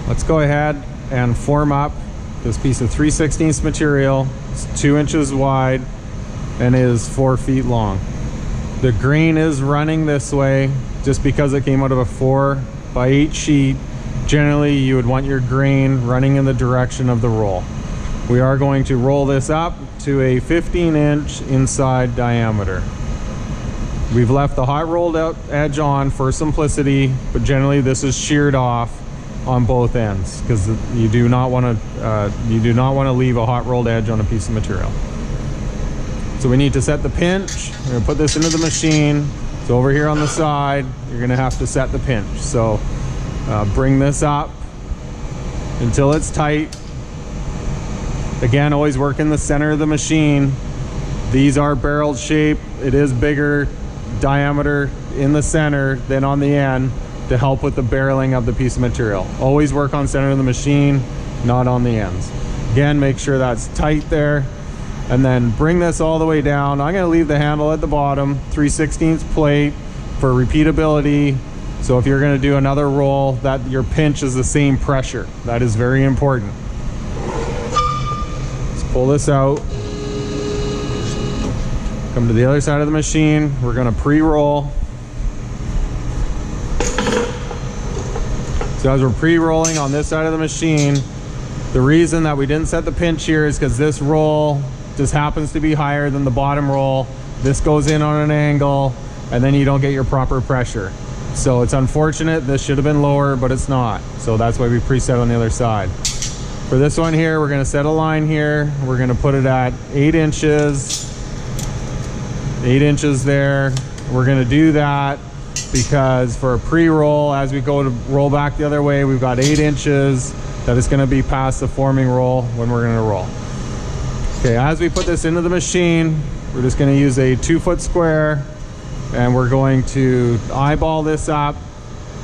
Let's go ahead and form up this piece of 3/16 material. It's 2 inches wide and is 4 feet long. The grain is running this way just because it came out of a 4x8 sheet. Generally, you would want your grain running in the direction of the roll. We are going to roll this up to a 15-inch inside diameter. We've left the hot rolled out edge on for simplicity, but generally this is sheared off on both ends because you do not want to leave a hot rolled edge on a piece of material. So we need to set the pinch. We're going to put this into the machine. So over here on the side, you're going to have to set the pinch. So bring this up until it's tight. Again, always work in the center of the machine. These are barreled shape. It is bigger diameter in the center than on the end to help with the barreling of the piece of material. Always work on center of the machine, not on the ends. Again, make sure that's tight there. And then bring this all the way down. I'm going to leave the handle at the bottom, 3/16 plate for repeatability. So if you're going to do another roll, that your pinch is the same pressure. That is very important. Let's pull this out. Come to the other side of the machine. We're going to pre-roll. So as we're pre-rolling on this side of the machine, the reason that we didn't set the pinch here is because this roll just happens to be higher than the bottom roll. This goes in on an angle and then you don't get your proper pressure. So it's unfortunate. This should have been lower, but it's not. So that's why we preset on the other side. For this one here, we're going to set a line here. We're going to put it at 8 inches. 8 inches there. We're going to do that because for a pre-roll, as we go to roll back the other way, we've got 8 inches that is going to be past the forming roll when we're going to roll. Okay, as we put this into the machine, we're just going to use a 2-foot square and we're going to eyeball this up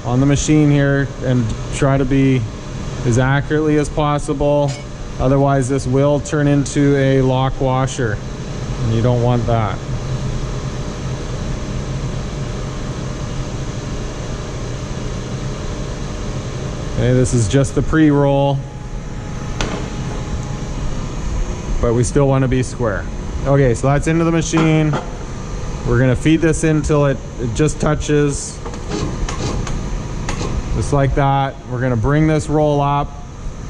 on the machine here and try to be as accurately as possible. Otherwise, this will turn into a lock washer and you don't want that. Okay, this is just the pre-roll, but we still want to be square. Okay, so that's into the machine. We're going to feed this in till it just touches, just like that. We're going to bring this roll up,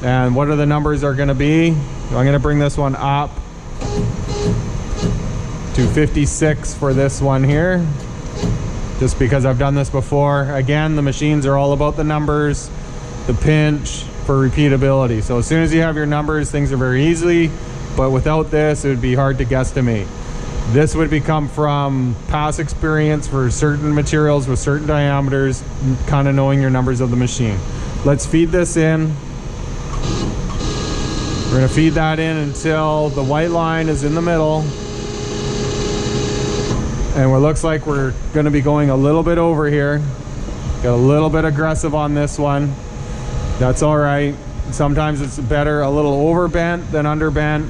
and what are the numbers are going to be? I'm going to bring this one up to 56 for this one here, just because I've done this before. Again, the machines are all about the numbers, the pinch for repeatability. So as soon as you have your numbers, things are very easy, but without this, it would be hard to guesstimate. This would become from past experience for certain materials with certain diameters, kind of knowing your numbers of the machine. Let's feed this in. We're going to feed that in until the white line is in the middle. And it looks like we're going to be going a little bit over here. Got a little bit aggressive on this one. That's all right. Sometimes it's better a little overbent than underbent.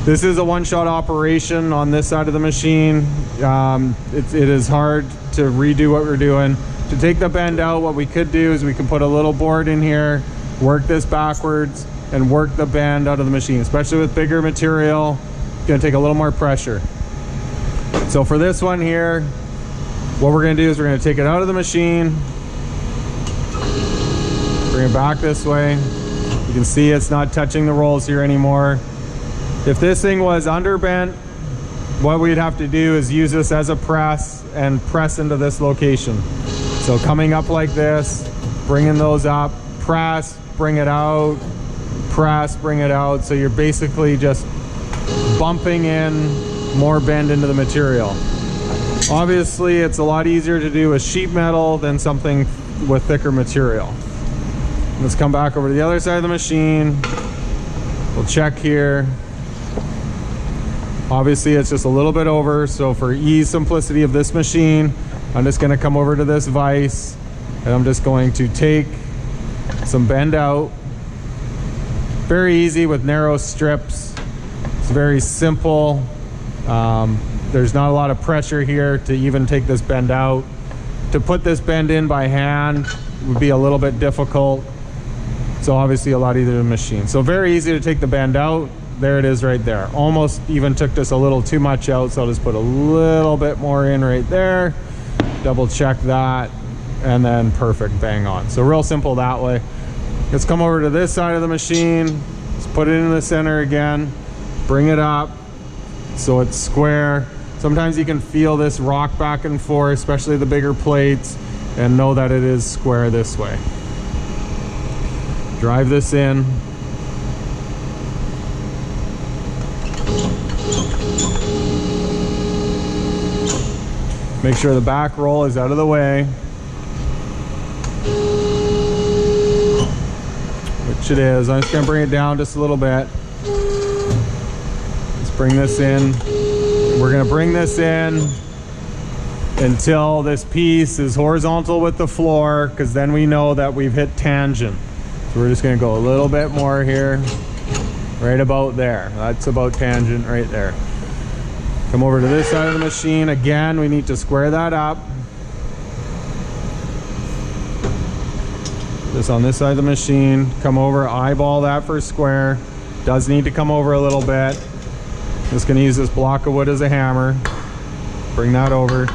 This is a one-shot operation on this side of the machine. It is hard to redo what we're doing. To take the bend out, what we could do is we can put a little board in here, work this backwards, and work the bend out of the machine. Especially with bigger material, it's gonna take a little more pressure. So for this one here, what we're gonna do is we're gonna take it out of the machine, bring it back this way. You can see it's not touching the rolls here anymore. If this thing was underbent, what we'd have to do is use this as a press and press into this location. So coming up like this, bringing those up, press, bring it out, press, bring it out. So you're basically just bumping in more bend into the material. Obviously, it's a lot easier to do with sheet metal than something with thicker material. Let's come back over to the other side of the machine. We'll check here. Obviously, it's just a little bit over, so for ease, simplicity of this machine, I'm just going to come over to this vise, and I'm just going to take some bend out. Very easy with narrow strips. It's very simple. There's not a lot of pressure here to even take this bend out. To put this bend in by hand would be a little bit difficult. So obviously a lot easier to machine. So very easy to take the bend out. There it is right there. Almost even took this a little too much out, so I'll just put a little bit more in right there. Double check that, and then perfect, bang on. So real simple that way. Let's come over to this side of the machine. Let's put it in the center again. Bring it up so it's square. Sometimes you can feel this rock back and forth, especially the bigger plates, and know that it is square this way. Drive this in. Make sure the back roll is out of the way, which it is. I'm just gonna bring it down just a little bit. Let's bring this in. We're gonna bring this in until this piece is horizontal with the floor, because then we know that we've hit tangent. So we're just gonna go a little bit more here, right about there. That's about tangent right there. Come over to this side of the machine. Again, we need to square that up. This on this side of the machine. Come over, eyeball that for square. Does need to come over a little bit. Just gonna use this block of wood as a hammer. Bring that over.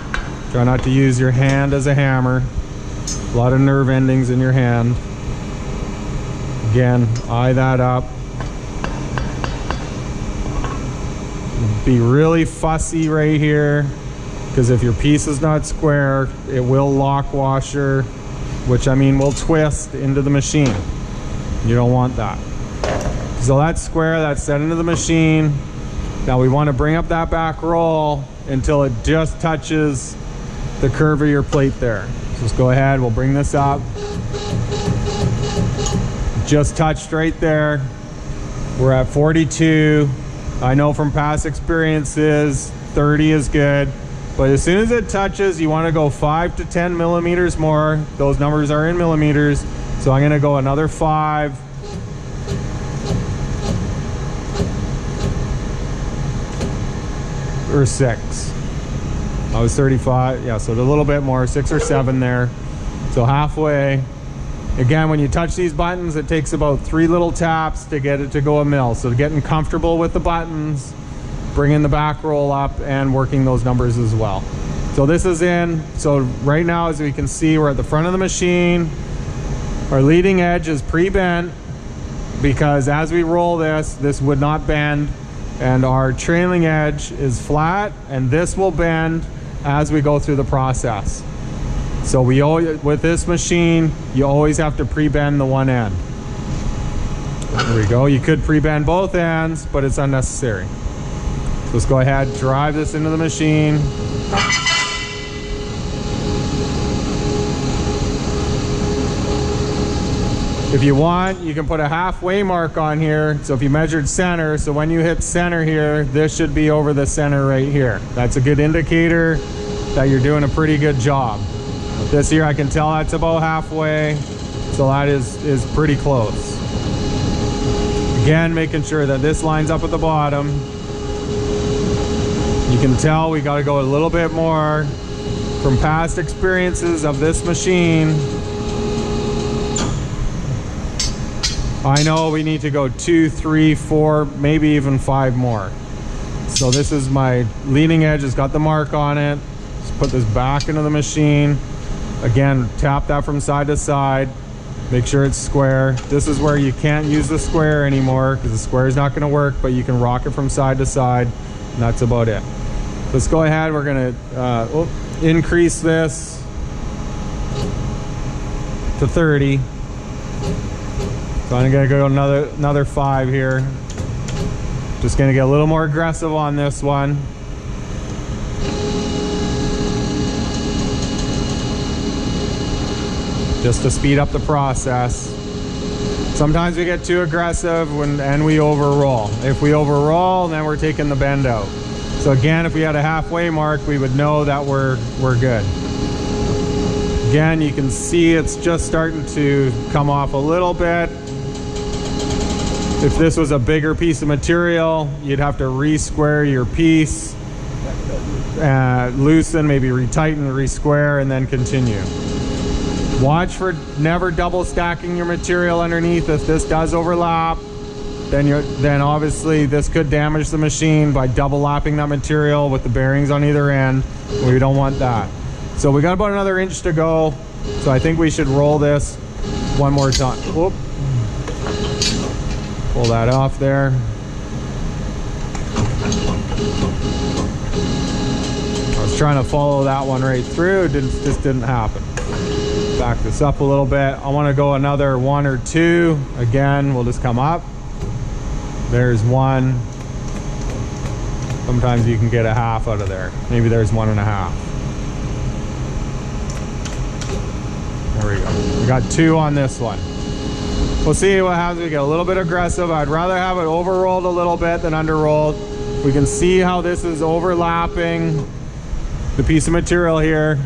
Try not to use your hand as a hammer. A lot of nerve endings in your hand. Again, eye that up. Be really fussy right here, because if your piece is not square, it will lock washer, which I mean will twist into the machine. You don't want that. So that's square, that's set into the machine. Now we want to bring up that back roll until it just touches the curve of your plate there. So just go ahead, we'll bring this up. Just touched right there. We're at 42. I know from past experiences 30 is good, but as soon as it touches, you want to go 5 to 10 millimeters more. Those numbers are in millimeters, so I'm going to go another 5. Or 6. I was 35, yeah, so a little bit more, 6 or 7 there. So halfway. Again, when you touch these buttons, it takes about 3 little taps to get it to go a mil. So getting comfortable with the buttons, bringing the back roll up, and working those numbers as well. So this is in. So right now, as we can see, we're at the front of the machine. Our leading edge is pre-bent, because as we roll this would not bend. And our trailing edge is flat, and this will bend as we go through the process. So we always, with this machine, you always have to pre-bend the one end. There we go. You could pre-bend both ends, but it's unnecessary. So let's go ahead, drive this into the machine. If you want, you can put a halfway mark on here. So if you measured center, so when you hit center here, this should be over the center right here. That's a good indicator that you're doing a pretty good job. This here, I can tell that's about halfway, so that is pretty close. Again, making sure that this lines up at the bottom. You can tell we got to go a little bit more. From past experiences of this machine, I know we need to go 2, 3, 4, maybe even 5 more. So this is my leading edge, it's got the mark on it. Just put this back into the machine. Again, tap that from side to side. Make sure it's square. This is where you can't use the square anymore, because the square is not going to work, but you can rock it from side to side, and that's about it. Let's go ahead. We're going to increase this to 30. So I'm going to go another 5 here. Just going to get a little more aggressive on this one. Just to speed up the process. Sometimes we get too aggressive and we overroll. If we overroll, then we're taking the bend out. So again, if we had a halfway mark, we would know that we're good. Again, you can see it's just starting to come off a little bit. If this was a bigger piece of material, you'd have to re-square your piece, loosen, maybe retighten, re-square, and then continue. Watch for never double stacking your material underneath. If this does overlap, then obviously this could damage the machine by double lapping that material with the bearings on either end. We don't want that. So we got about another inch to go. So I think we should roll this one more time. Whoop. Pull that off there. I was trying to follow that one right through. Just didn't happen. Back this up a little bit. I want to go another 1 or 2. Again, we'll just come up. There's 1. Sometimes you can get a half out of there. Maybe there's 1.5. There we go. We got 2 on this one. We'll see what happens. We get a little bit aggressive. I'd rather have it overrolled a little bit than underrolled. We can see how this is overlapping the piece of material here.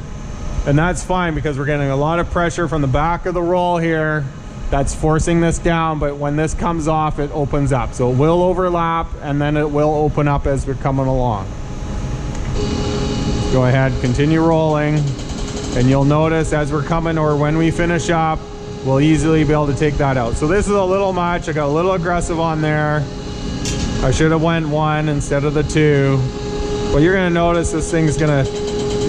And that's fine because we're getting a lot of pressure from the back of the roll here. That's forcing this down, but when this comes off, it opens up. So it will overlap and then it will open up as we're coming along. Go ahead, continue rolling. And you'll notice as we're coming or when we finish up, we'll easily be able to take that out. So this is a little much. I got a little aggressive on there. I should have went 1 instead of the 2. But you're gonna notice this thing's gonna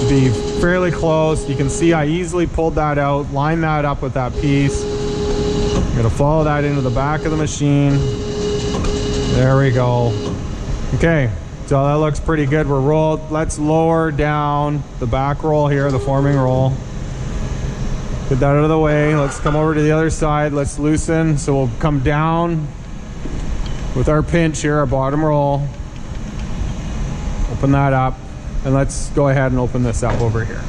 be fairly close. You can see I easily pulled that out, lined that up with that piece. I'm gonna follow that into the back of the machine. There we go. Okay, so that looks pretty good. We're rolled. Let's lower down the back roll here, the forming roll. Get that out of the way. Let's come over to the other side. Let's loosen. So we'll come down with our pinch here, our bottom roll. Open that up. And let's go ahead and open this up over here.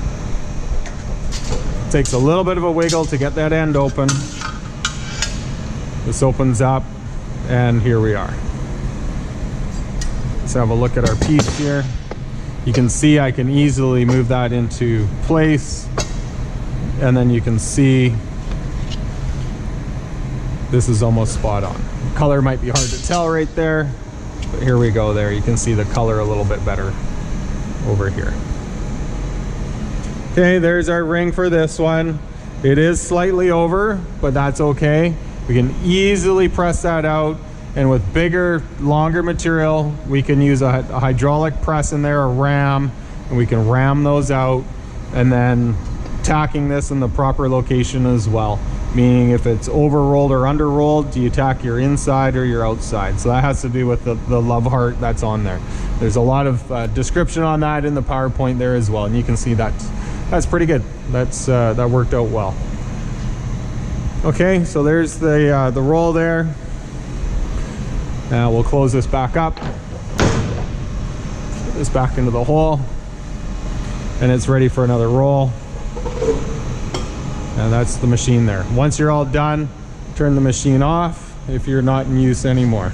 Takes a little bit of a wiggle to get that end open. This opens up, and here we are. Let's have a look at our piece here. You can see I can easily move that into place. And then you can see this is almost spot on. Color might be hard to tell right there, but here we go there. You can see the color a little bit better over here. Okay, there's our ring for this one. It is slightly over, but that's okay. We can easily press that out, and with bigger, longer material, we can use a hydraulic press in there, a ram, and we can ram those out, and then tacking this in the proper location as well. Meaning if it's over-rolled or under-rolled, do you tack your inside or your outside? So that has to do with the love heart that's on there. There's a lot of description on that in the PowerPoint there as well, and you can see that's pretty good. That worked out well. Okay, so there's the roll there. Now we'll close this back up. Put this back into the hole, and it's ready for another roll. And that's the machine there. Once you're all done, turn the machine off if you're not in use anymore.